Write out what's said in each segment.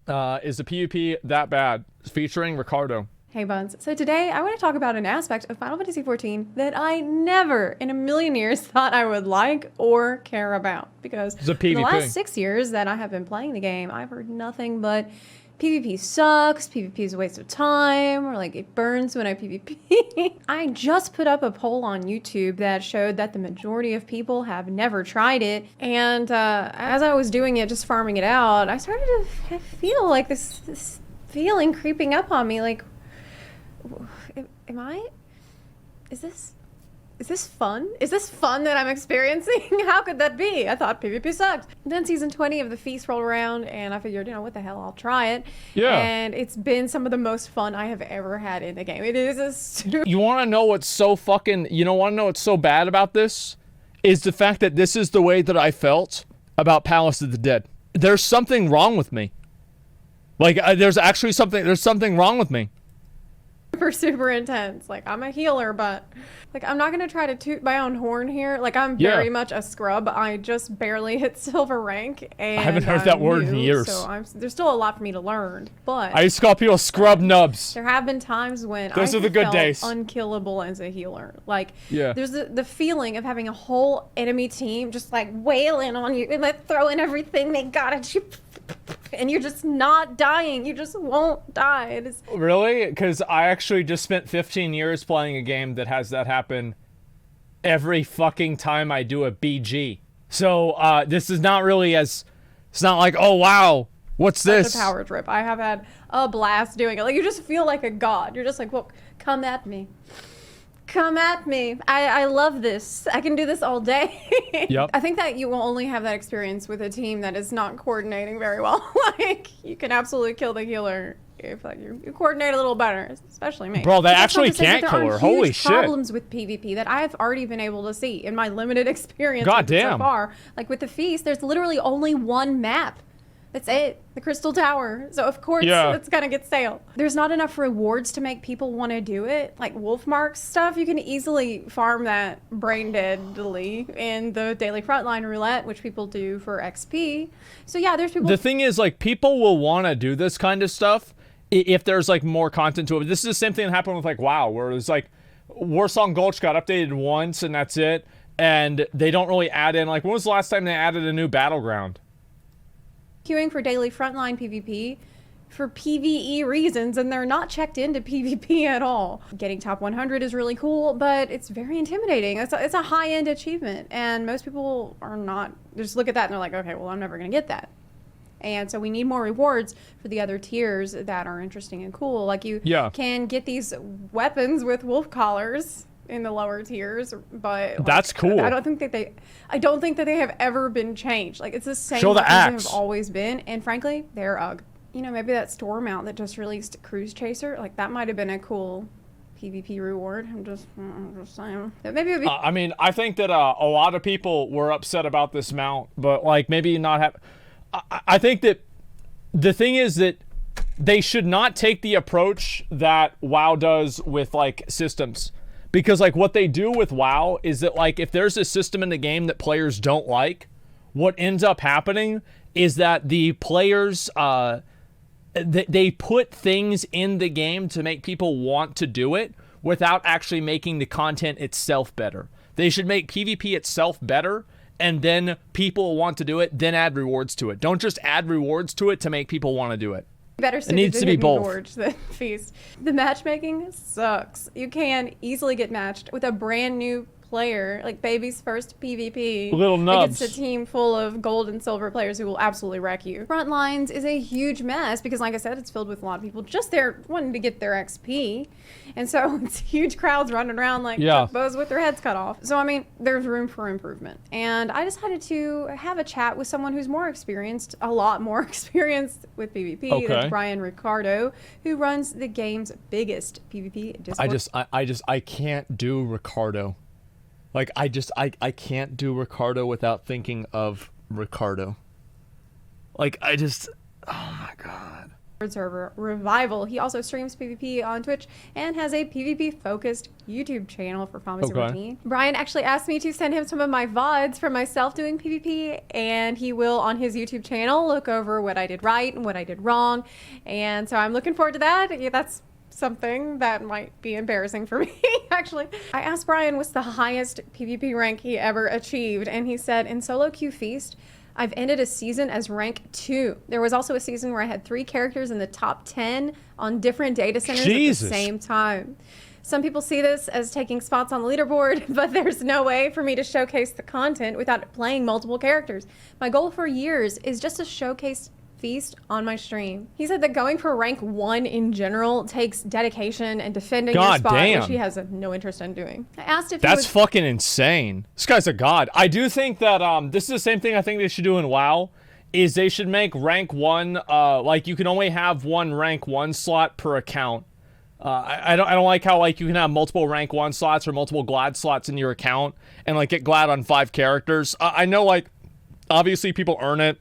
Is the PvP that bad? Featuring Ricardo. Hey Buns. So today I want to talk about an aspect of Final Fantasy XIV that I never in a million years thought I would like or care about. Because The for the PvP. last 6 years that I have been playing the game, I've heard nothing but PvP sucks, PvP is a waste of time, or like it burns when I PvP. I just put up a poll on YouTube that showed that the majority of people have never tried it. And as I was doing it, just farming it out, I started to feel like this feeling creeping up on me, like, is this fun? Is this fun that I'm experiencing? How could that be? I thought PvP sucked. Then season 20 of the Feast rolled around and I figured, what the hell, I'll try it. Yeah. And it's been some of the most fun I have ever had in the game. It is a stupid... You want to know what's so fucking... You want to know what's so bad about this? Is the fact that this is the way that I felt about Palace of the Dead. There's something wrong with me. Like, there's something wrong with me. super intense. Like, I'm a healer, but like, I'm not gonna try to toot my own horn here. Like, I'm very much a scrub. I just barely hit silver rank, and I haven't heard that word in years. So there's still a lot for me to learn. But I used to call people scrub nubs. there have been times when Those are the good days. Unkillable as a healer. Like, Yeah. there's the feeling of having a whole enemy team just like wailing on you and like throwing everything they got at you. And you're just not dying. You just won't die. It is... Really? Because I actually just spent 15 years playing a game that has that happen every fucking time I do a BG. So this is not really as... It's not like, oh, wow, what's this? Such a power trip. I have had a blast doing it. Like, you just feel like a god. You're just like, well, come at me. Come at me. I love this. I can do this all day. Yep. I think that you will only have that experience with a team that is not coordinating very well. Like, you can absolutely kill the healer if like you coordinate a little better, especially me. Bro, they But that's actually not to say that can't there kill aren't her. Holy huge shit. problems with PvP that I have already been able to see in my limited experience God with it so damn. far. Like with the Feast, there's literally only one map. That's it. The Crystal Tower. So of course it's gonna get stale. There's not enough rewards to make people want to do it. Like wolf marks stuff, you can easily farm that brain deadly in the daily frontline roulette, which people do for XP. So yeah, there's people. The thing is, like, people will want to do this kind of stuff if there's like more content to it. This is the same thing that happened with like WoW, where it was like Warsong Gulch got updated once and that's it, and they don't really add in, like, when was the last time they added a new battleground? Queuing for daily frontline PvP for PvE reasons, and they're not checked into PvP at all. Getting top 100 is really cool, but it's very intimidating. It's a high-end achievement, and most people are not, just look at that and they're like, okay, well, I'm never gonna get that. And so we need more rewards for the other tiers that are interesting and cool. Like you can get these weapons with wolf collars in the lower tiers, but like, that's cool. I don't think that they have ever been changed. Like, it's the same Show the weapons axe. they have always been, and frankly, they're ugh. Maybe that store mount that just released Cruise Chaser, like that might have been a cool PvP reward. I'm just saying. Maybe it would be. I mean, I think that a lot of people were upset about this mount, but like maybe not have. I think that the thing is that they should not take the approach that WoW does with like systems. Because like what they do with WoW is that like if there's a system in the game that players don't like, what ends up happening is that the players they put things in the game to make people want to do it without actually making the content itself better. They should make PvP itself better, and then people want to do it, then add rewards to it. Don't just add rewards to it to make people want to do it. Better It needs to be both. The Feast. The matchmaking sucks. You can easily get matched with a brand new player, like baby's first PvP. Little nubs. Against a team full of gold and silver players who will absolutely wreck you. Frontlines is a huge mess because, like I said, it's filled with a lot of people just there wanting to get their XP. And so it's huge crowds running around like bows with their heads cut off. So, I mean, there's room for improvement. And I decided to have a chat with someone who's more experienced, a lot more experienced with PvP. Okay. That's Brian Ricardo, who runs the game's biggest PvP Discord. I can't do Ricardo. Like, I can't do Ricardo without thinking of Ricardo. Like, oh my God. server Revival. He also streams PvP on Twitch and has a PvP focused YouTube channel for Pharmacy Routine. Brian actually asked me to send him some of my VODs for myself doing PvP, and he will on his YouTube channel look over what I did right and what I did wrong. And so I'm looking forward to that. Yeah, that's something that might be embarrassing for me, actually. I asked Brian what's the highest PvP rank he ever achieved, and he said, in solo queue feast, I've ended a season as rank 2. There was also a season where I had 3 characters in the top 10 on different data centers at the same time. Some people see this as taking spots on the leaderboard, but there's no way for me to showcase the content without playing multiple characters. My goal for years is just to showcase feast on my stream. He said that going for rank 1 in general takes dedication and defending your spot, which he has no interest in doing. I asked if that's fucking insane. This guy's a god. I do think that this is the same thing I think they should do in WoW, is they should make rank 1 like you can only have 1 rank 1 slot per account. I don't like how like you can have multiple rank 1 slots or multiple glad slots in your account and like get glad on 5 characters. I know like obviously people earn it.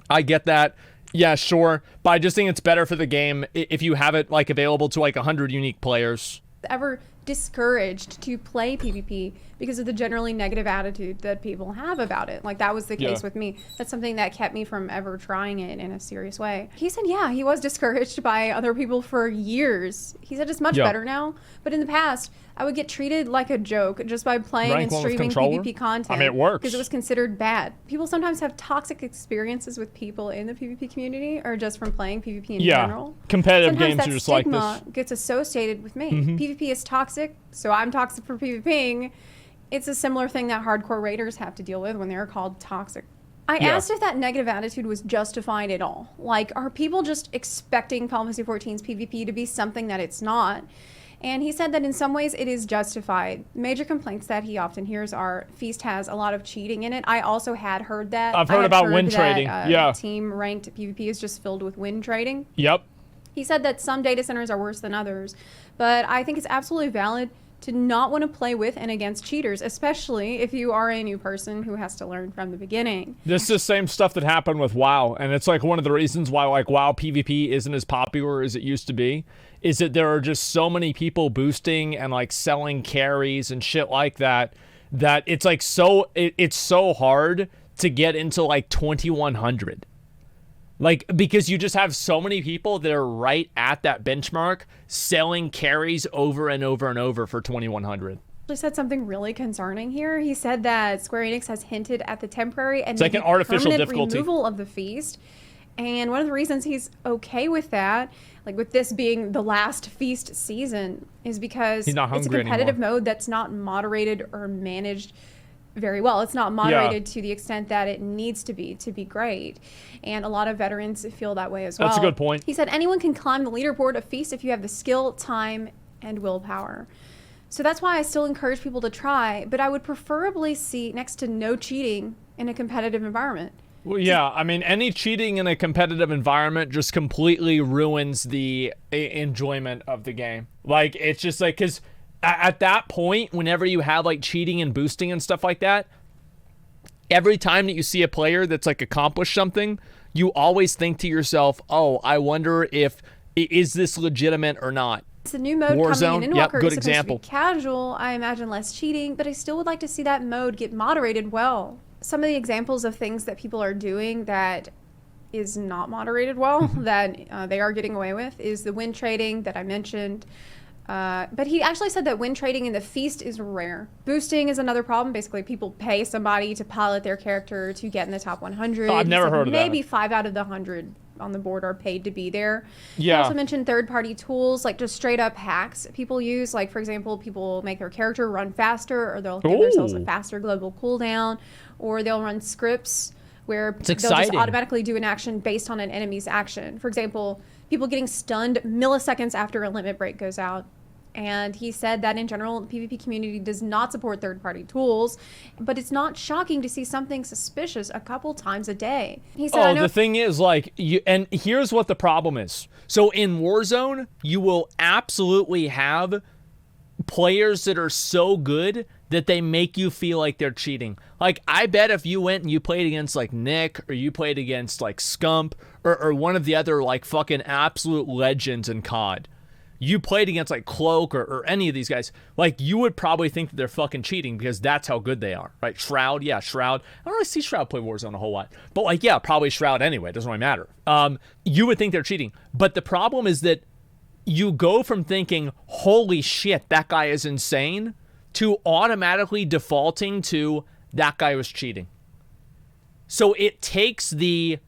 I get that. Yeah, sure. But I just think it's better for the game if you have it like available to like 100 unique players. Ever discouraged to play PvP because of the generally negative attitude that people have about it. Like that was the case with me. That's something that kept me from ever trying it in a serious way. He said, yeah, he was discouraged by other people for years. He said it's much better now, but in the past, I would get treated like a joke just by playing and streaming PvP content. I mean, it works. Because it was considered bad. People sometimes have toxic experiences with people in the PvP community or just from playing PvP in general. Competitive sometimes games are just like this. Stigma gets associated with me. PvP is toxic, so I'm toxic for PvPing. It's a similar thing that hardcore raiders have to deal with when they're called toxic. I asked if that negative attitude was justified at all. Like, are people just expecting Final Fantasy XIV's PvP to be something that it's not? And he said that in some ways it is justified. Major complaints that he often hears are Feast has a lot of cheating in it. I also had heard that. I've heard about win trading. Team ranked PvP is just filled with win trading. Yep. He said that some data centers are worse than others, but I think it's absolutely valid to not want to play with and against cheaters, especially if you are a new person who has to learn from the beginning. This is the same stuff that happened with WoW, and it's like one of the reasons why like WoW PvP isn't as popular as it used to be, is that there are just so many people boosting and like selling carries and shit like that, that it's like it's so hard to get into like 2100. Like, because you just have so many people that are right at that benchmark selling carries over and over and over for 2100. He said something really concerning here. He said that Square Enix has hinted at the temporary and like an artificial difficulty removal of the feast. And one of the reasons he's okay with that, like with this being the last feast season, is because it's a competitive mode that's not moderated or managed very well. It's not moderated to the extent that it needs to be great. And a lot of veterans feel that way as well. That's a good point. He said anyone can climb the leaderboard of Feast if you have the skill, time, and willpower. So that's why I still encourage people to try, but I would preferably see next to no cheating in a competitive environment. Well, yeah, I mean, any cheating in a competitive environment just completely ruins the enjoyment of the game. Like, it's just like, because at that point, whenever you have like cheating and boosting and stuff like that, every time that you see a player that's like accomplished something, you always think to yourself, oh, I wonder is this legitimate or not? It's a new mode coming in. Yep, good it's example. To be casual, I imagine less cheating, but I still would like to see that mode get moderated well. Some of the examples of things that people are doing that is not moderated well, that they are getting away with, is the win trading that I mentioned. But he actually said that win trading in the Feast is rare. Boosting is another problem. Basically, people pay somebody to pilot their character to get in the top 100. I've never heard of that. Maybe 5 out of the 100 on the board are paid to be there. Yeah. He also mentioned third-party tools, like just straight-up hacks people use. Like, for example, people make their character run faster, or they'll give themselves a faster global cooldown, or they'll run scripts where they'll just automatically do an action based on an enemy's action. For example, people getting stunned milliseconds after a limit break goes out. And he said that in general, the PvP community does not support third-party tools, but it's not shocking to see something suspicious a couple times a day. He said, the thing is, like, and here's what the problem is. So in Warzone, you will absolutely have players that are so good that they make you feel like they're cheating. Like, I bet if you went and you played against like Nick, or you played against like Scump, or one of the other like fucking absolute legends in COD, you played against like Cloak or any of these guys, like you would probably think that they're fucking cheating because that's how good they are, right? Shroud, yeah, Shroud. I don't really see Shroud play Warzone a whole lot, but like, yeah, probably Shroud anyway. It doesn't really matter. You would think they're cheating, but the problem is that you go from thinking, holy shit, that guy is insane, to automatically defaulting to that guy was cheating. So it takes the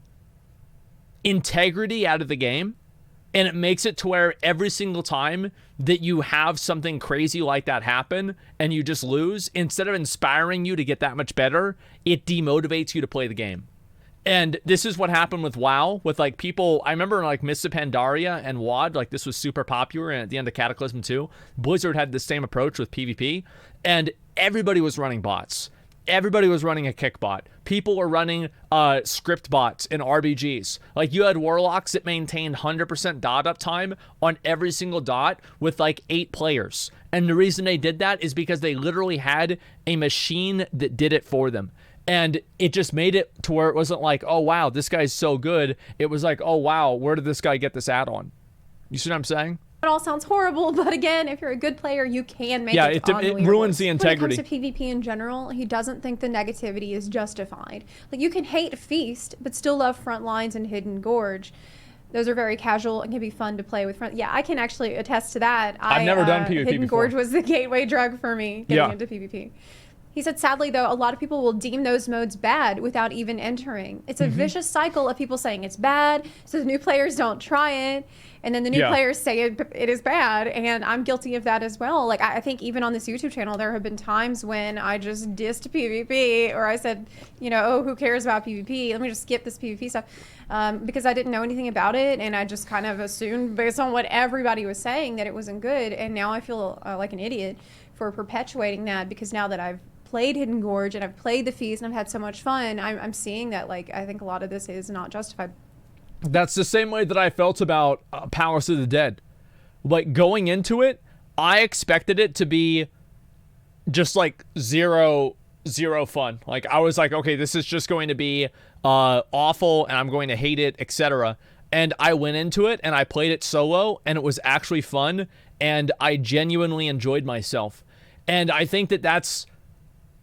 integrity out of the game, and it makes it to where every single time that you have something crazy like that happen and you just lose, instead of inspiring you to get that much better, it demotivates you to play the game. And this is what happened with WoW, with like people. I remember in like Mists of Pandaria and WoD, like this was super popular, and at the end of Cataclysm 2, Blizzard had the same approach with PvP, and everybody was running bots. Everybody was running a kick bot. People were running script bots in RBGs. Like you had warlocks that maintained 100% dot uptime on every single dot with like 8 players. And the reason they did that is because they literally had a machine that did it for them. And it just made it to where it wasn't like, oh wow, this guy's so good. It was like, oh wow, where did this guy get this add-on? You see what I'm saying? It all sounds horrible, but again, if you're a good player, you can make it ruins the integrity. When it comes to PvP in general, he doesn't think the negativity is justified. Like, you can hate Feast, but still love Frontlines and Hidden Gorge. Those are very casual and can be fun to play with. Yeah, I can actually attest to that. I've never done PvP Hidden before. Gorge was the gateway drug for me getting into PvP. He said, sadly, though, a lot of people will deem those modes bad without even entering. It's a vicious cycle of people saying it's bad, so the new players don't try it, and then the new players say it is bad, and I'm guilty of that as well. Like, I think even on this YouTube channel, there have been times when I just dissed PvP, or I said, you know, oh, who cares about PvP? Let me just skip this PvP stuff, because I didn't know anything about it, and I just kind of assumed, based on what everybody was saying, that it wasn't good, and now I feel like an idiot for perpetuating that, because now that I've played Hidden Gorge and I've played the Feast and I've had so much fun, I'm seeing that, like, I think a lot of this is not justified. That's the same way that I felt about Palace of the Dead. Like, going into it, I expected it to be just like zero fun. Like, I was like, okay, this is just going to be awful and I'm going to hate it, etc. And I went into it and I played it solo and it was actually fun and I genuinely enjoyed myself. And I think that that's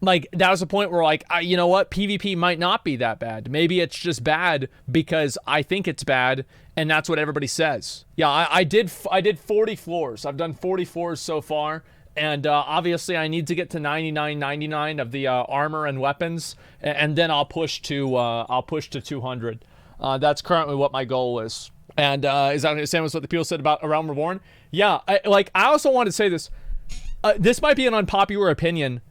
like, that was a point where, like, you know what? PvP might not be that bad. Maybe it's just bad because I think it's bad, and that's what everybody says. Yeah, I did 40 floors. I've done 40 floors so far, and obviously I need to get to 99 of the armor and weapons, and then I'll push to 200. That's currently what my goal is. And is that the same as what the people said about A Realm Reborn? Yeah, I also want to say this. This might be an unpopular opinion,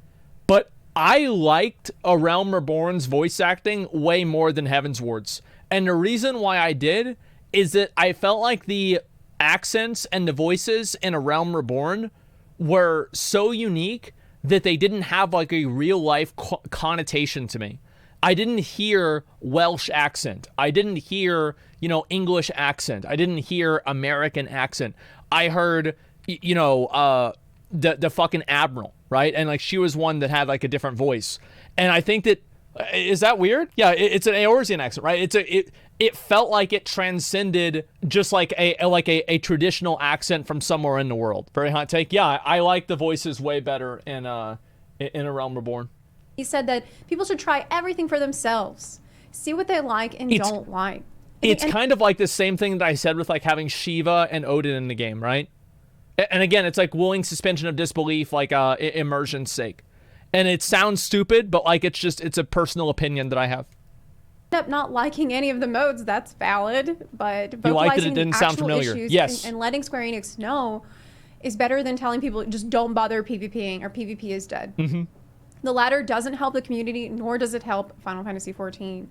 but I liked A Realm Reborn's voice acting way more than Heavensward's. And the reason why I did is that I felt like the accents and the voices in A Realm Reborn were so unique that they didn't have like a real life connotation to me. I didn't hear Welsh accent. I didn't hear, you know, English accent. I didn't hear American accent. I heard, you know, the fucking Admiral, right? And like, she was one that had like a different voice. And I think that, is that weird? Yeah, it's an Eorzean accent, right? It felt like it transcended just like a traditional accent from somewhere in the world. Very hot take. Yeah, I like the voices way better in A Realm Reborn. He said that people should try everything for themselves, see what they like and don't like. It's kind of like the same thing that I said with like having Shiva and Odin in the game, right? And again, it's like willing suspension of disbelief, like immersion's sake. And it sounds stupid, but like, it's a personal opinion that I have. Up not liking any of the modes, that's valid, but you liked it, it vocalizing didn't the sound actual familiar. issues Yes. and letting Square Enix know is better than telling people just don't bother PvPing or PvP is dead. The latter doesn't help the community, nor does it help Final Fantasy XIV.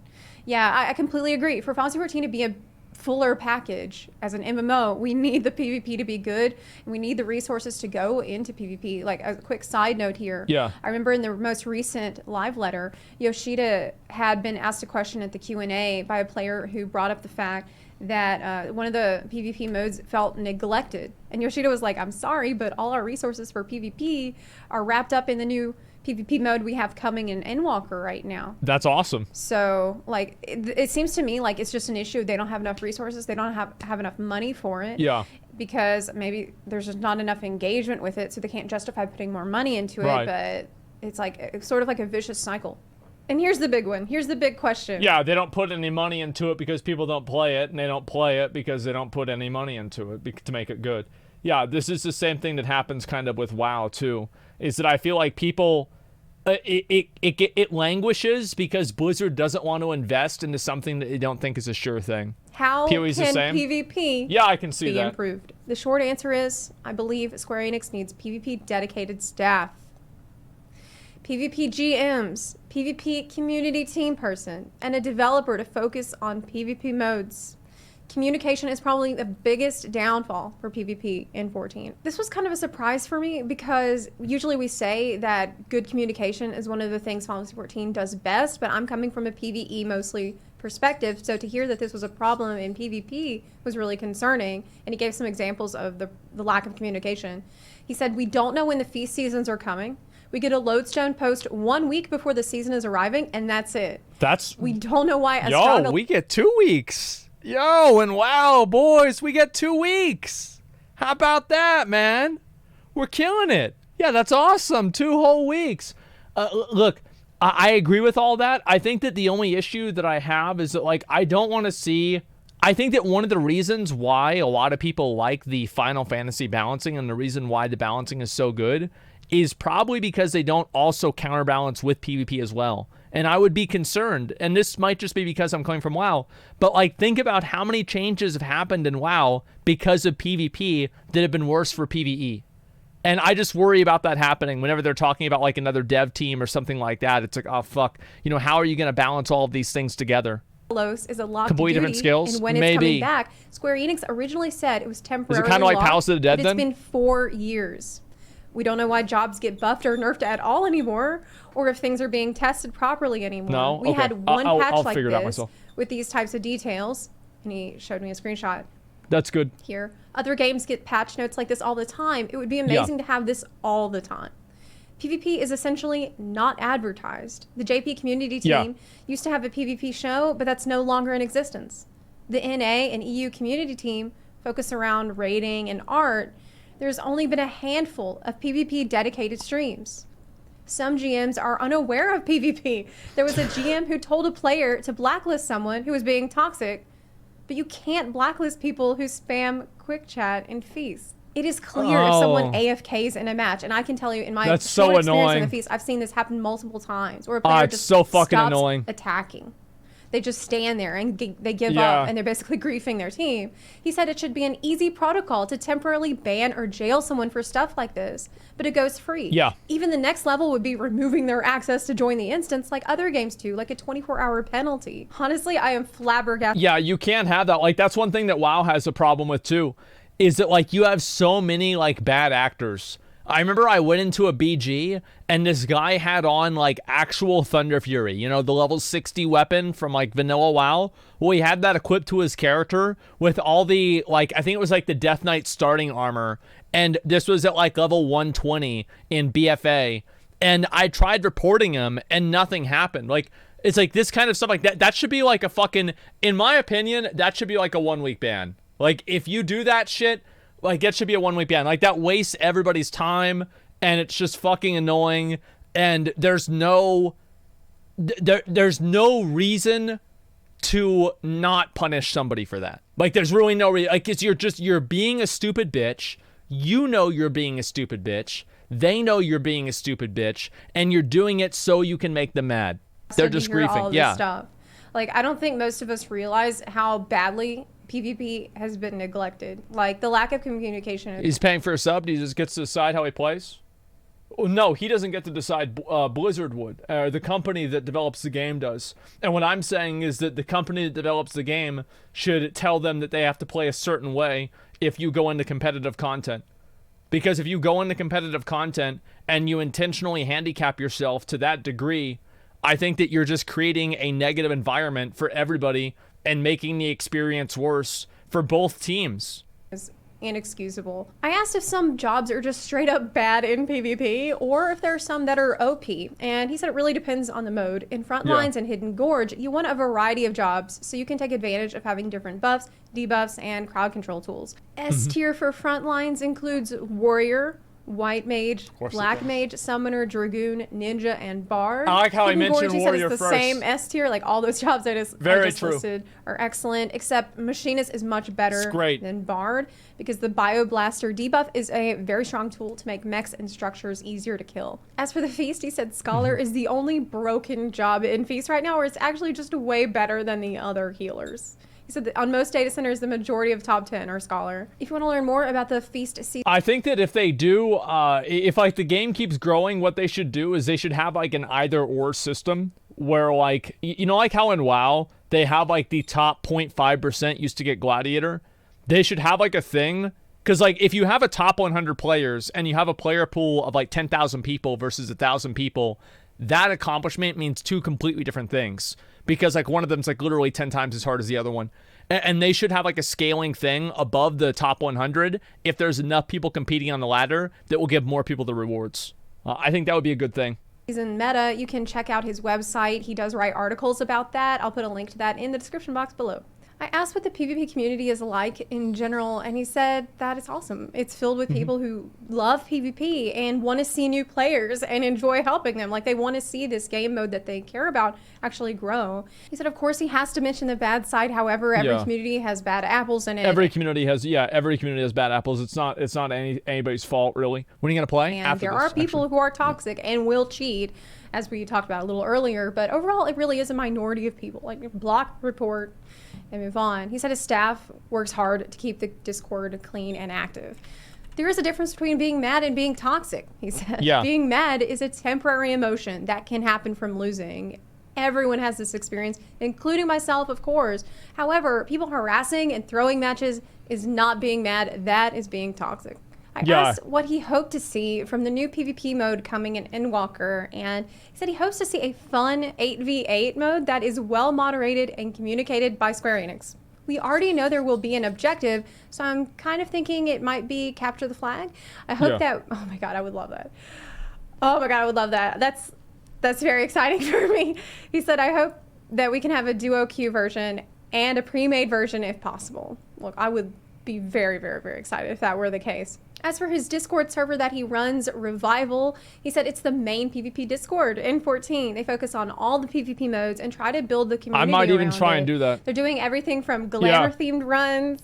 Yeah, I completely agree. For Final Fantasy XIV to be a fuller package as an MMO, we need the PvP to be good, and we need the resources to go into PvP. Like, a quick side note here. Yeah. I remember in the most recent live letter, Yoshida had been asked a question at the Q&A by a player who brought up the fact that one of the PvP modes felt neglected. And Yoshida was like, I'm sorry, but all our resources for PvP are wrapped up in the new PvP mode we have coming in Endwalker right now. That's awesome. So, like, it seems to me like it's just an issue. They don't have enough resources. They don't have enough money for it. Yeah. Because maybe there's just not enough engagement with it, so they can't justify putting more money into it. Right. But it's sort of like a vicious cycle. And here's the big one. Here's the big question. Yeah, they don't put any money into it because people don't play it, and they don't play it because they don't put any money into it to make it good. Yeah, this is the same thing that happens kind of with WoW too. Is that I feel like people, it languishes because Blizzard doesn't want to invest into something that they don't think is a sure thing. How PoE's the can same? PvP Yeah, I can see be that. improved? The short answer is, I believe Square Enix needs PvP dedicated staff. PvP GMs, PvP community team person, and a developer to focus on PvP modes. Communication is probably the biggest downfall for PvP in 14. This was kind of a surprise for me because usually we say that good communication is one of the things Final Fantasy 14 does best, but I'm coming from a PvE mostly perspective, so to hear that this was a problem in PvP was really concerning, and he gave some examples of the lack of communication. He said, we don't know when the feast seasons are coming. We get a lodestone post 1 week before the season is arriving, and that's it. We don't know why. Yo, we get 2 weeks. Yo, and wow, boys, we get 2 weeks. How about that, man? We're killing it. Yeah, that's awesome. 2 whole weeks. Look, I agree with all that. I think that the only issue that I have is that, like, I don't want to see... I think that one of the reasons why a lot of people like the Final Fantasy balancing and the reason why the balancing is so good is probably because they don't also counterbalance with PvP as well. And I would be concerned, and this might just be because I'm coming from WoW, but like think about how many changes have happened in WoW because of PvP that have been worse for PvE. And I just worry about that happening whenever they're talking about like another dev team or something like that. It's like, oh fuck, you know, how are you going to balance all of these things together? Is a locked completely different skills. And when it's coming back, Square Enix originally said it was temporarily locked. Is it kind of like locked, Palace of the Dead but then? It's been 4 years. We don't know why jobs get buffed or nerfed at all anymore, or if things are being tested properly anymore. No? We Okay. had one patch I'll like figure it out this myself. with these types of details, and he showed me a screenshot That's good. here. Other games get patch notes like this all the time. It would be amazing to have this all the time. PvP is essentially not advertised. The JP community team used to have a PvP show, but that's no longer in existence. The NA and EU community team focus around raiding and art. There's only been a handful of PvP dedicated streams. Some GMs are unaware of PvP. There was a GM who told a player to blacklist someone who was being toxic, but you can't blacklist people who spam quick chat and feast. It is clear if someone AFKs in a match, and I can tell you in my short experience in the feast, I've seen this happen multiple times, where a player just so fucking stops annoying. attacking. They just stand there and they give up, and they're basically griefing their team. He said it should be an easy protocol to temporarily ban or jail someone for stuff like this, but it goes free. Yeah. Even the next level would be removing their access to join the instance like other games do, like a 24-hour penalty. Honestly, I am flabbergasted. Yeah, you can't have that. Like, that's one thing that WoW has a problem with, too, is that, like, you have so many, like, bad actors. I remember I went into a BG and this guy had on like actual Thunder Fury, you know, the level 60 weapon from like vanilla WoW. Well, he had that equipped to his character with all the like, I think it was like the Death Knight starting armor. And this was at like level 120 in BFA. And I tried reporting him and nothing happened. Like, it's like this kind of stuff like that. That should be like a fucking, in my opinion, that should be like a 1 week ban. Like if you do that shit, like, that should be a 1 week ban. Like, that wastes everybody's time, and it's just fucking annoying, and there's no reason to not punish somebody for that. Like, there's really no reason. Like, it's you're being a stupid bitch. You know you're being a stupid bitch. They know you're being a stupid bitch, and you're doing it so you can make them mad. They're just griefing. Yeah. Stuff. Like, I don't think most of us realize how badly PvP has been neglected. Like, the lack of communication. He's paying for a sub. He just gets to decide how he plays. Oh, no, he doesn't get to decide. Blizzard would. The company that develops the game does. And what I'm saying is that the company that develops the game should tell them that they have to play a certain way if you go into competitive content. Because if you go into competitive content and you intentionally handicap yourself to that degree, I think that you're just creating a negative environment for everybody and making the experience worse for both teams. inexcusable. I asked if some jobs are just straight up bad in PvP or if there are some that are OP, and he said it really depends on the mode. In Frontlines and Hidden Gorge, you want a variety of jobs so you can take advantage of having different buffs, debuffs, and crowd control tools. S tier for Frontlines includes Warrior, White Mage, Black Mage, Summoner, Dragoon, Ninja, and Bard. I like how Hidden I mentioned Gorge, Warrior it's first. the same S tier, like all those jobs I just listed are excellent, except Machinist is much better than Bard because the Bioblaster debuff is a very strong tool to make mechs and structures easier to kill. As for the Feast, he said Scholar is the only broken job in Feast right now where it's actually just way better than the other healers. He said that on most data centers, the majority of top 10 are Scholar. If you want to learn more about the Feast season, I think that if they do, if like the game keeps growing, what they should do is they should have like an either or system where like, you know, like how in WoW, they have like the top 0.5% used to get Gladiator. They should have like a thing. Because like if you have a top 100 players and you have a player pool of like 10,000 people versus 1,000 people, that accomplishment means two completely different things. Because like one of them's like literally 10 times as hard as the other one. And they should have like a scaling thing above the top 100 if there's enough people competing on the ladder that will give more people the rewards. I think that would be a good thing. In meta, you can check out his website. He does write articles about that. I'll put a link to that in the description box below. I asked what the PvP community is like in general, and he said that it's awesome. It's filled with people who love PvP and want to see new players and enjoy helping them. Like, they want to see this game mode that they care about actually grow. He said, of course, he has to mention the bad side. However, every community has bad apples in it. Every community has bad apples. It's not anybody's fault, really. When are you going to play? And After there this, are people who are toxic and will cheat, as we talked about a little earlier. But overall, it really is a minority of people. Like, block, report, and move on. He said his staff works hard to keep the Discord clean and active. There is a difference between being mad and being toxic, he said. Yeah. Being mad is a temporary emotion that can happen from losing. Everyone has this experience, including myself, of course. However, people harassing and throwing matches is not being mad. That is being toxic. I asked what he hoped to see from the new PvP mode coming in Endwalker, and he said he hopes to see a fun 8v8 mode that is well moderated and communicated by Square Enix. We already know there will be an objective, so I'm kind of thinking it might be capture the flag. I hope that, oh my god, I would love that. Oh my god, I would love that. That's very exciting for me. He said, I hope that we can have a duo queue version and a pre-made version if possible. Look, I would be very, very, very excited if that were the case. As for his Discord server that he runs, Revival, he said it's the main PvP Discord in 14. They focus on all the PvP modes and try to build the community. I might even around try it. and do that. They're doing everything from glamour-themed runs.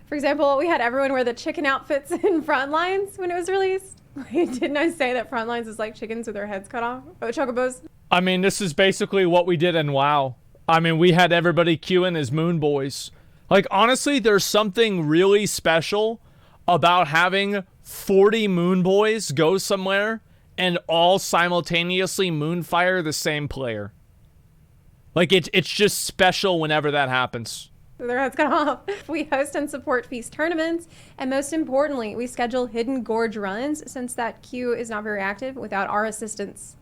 For example, we had everyone wear the chicken outfits in Frontlines when it was released. Didn't I say that Frontlines is like chickens with their heads cut off? Oh, chocobos. I mean, this is basically what we did in WoW. I mean, we had everybody queuing as Moon Boys. Like, honestly, there's something really special about having 40 Moon Boys go somewhere and all simultaneously moonfire the same player. Like, it's just special whenever that happens. Their heads cut off. We host and support Feast tournaments, and most importantly, we schedule Hidden Gorge runs since that queue is not very active without our assistance.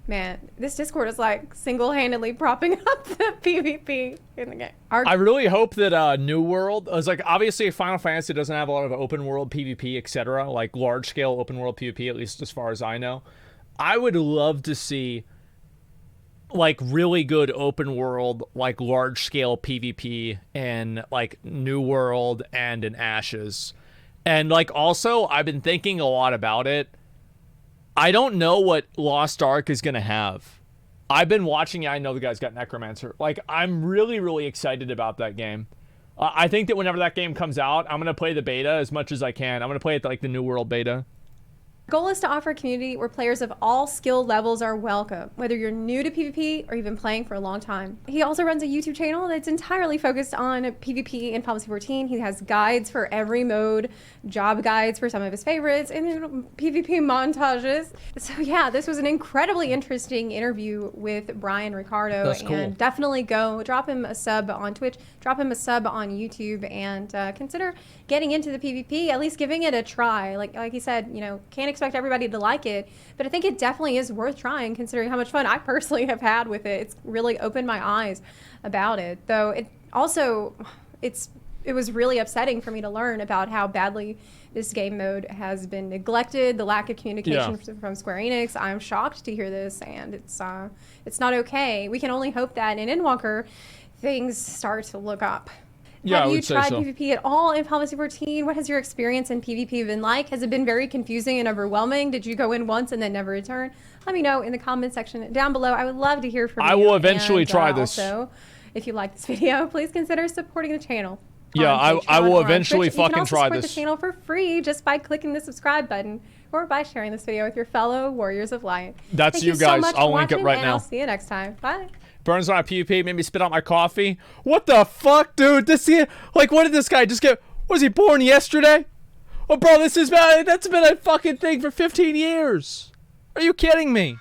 Man, this Discord is like single-handedly propping up the PvP in the game. I really hope that New World is like, obviously Final Fantasy doesn't have a lot of open world PvP, etc. Like large scale open world PvP, at least as far as I know. I would love to see like really good open world, like large scale PvP in like New World and in Ashes. And like also, I've been thinking a lot about it. I don't know what Lost Ark is going to have. I've been watching it. I know the guy's got Necromancer. Like, I'm really, really excited about that game. I think that whenever that game comes out, I'm going to play the beta as much as I can. I'm going to play it like the New World beta. Goal is to offer a community where players of all skill levels are welcome, whether you're new to PvP or even playing for a long time. He also runs a YouTube channel that's entirely focused on PvP and Policy 14. He has guides for every mode, job guides for some of his favorites, and then PvP montages. So yeah, this was an incredibly interesting interview with Brian Ricardo. That's cool. And definitely go drop him a sub on Twitch, drop him a sub on YouTube, and consider getting into the PvP, at least giving it a try. Like he said, you know, can't expect everybody to like it, but I think it definitely is worth trying considering how much fun I personally have had with it. It's really opened my eyes about it, though it also, it's it was really upsetting for me to learn about how badly this game mode has been neglected, the lack of communication from Square Enix. I'm shocked to hear this, and it's not okay. We can only hope that in Endwalker, things start to look up. Yeah, Have I you would say tried so. PvP at all in Final Fantasy 14? What has your experience in PvP been like? Has it been very confusing and overwhelming? Did you go in once and then never return? Let me know in the comment section down below. I would love to hear from you. I will eventually and, try this. Also, if you like this video, please consider supporting the channel. Yeah, on I Patreon will or on eventually Twitch. You can fucking also try support this. the channel for free just by clicking the subscribe button or by sharing this video with your fellow Warriors of Light. That's Thank you so guys. much I'll for link it watching, right and now. I'll see you next time. Bye. Burns on a PvP, made me spit out my coffee. What the fuck, dude? Like, what did this guy just get? Was he born yesterday? Oh, bro, that's been a fucking thing for 15 years. Are you kidding me?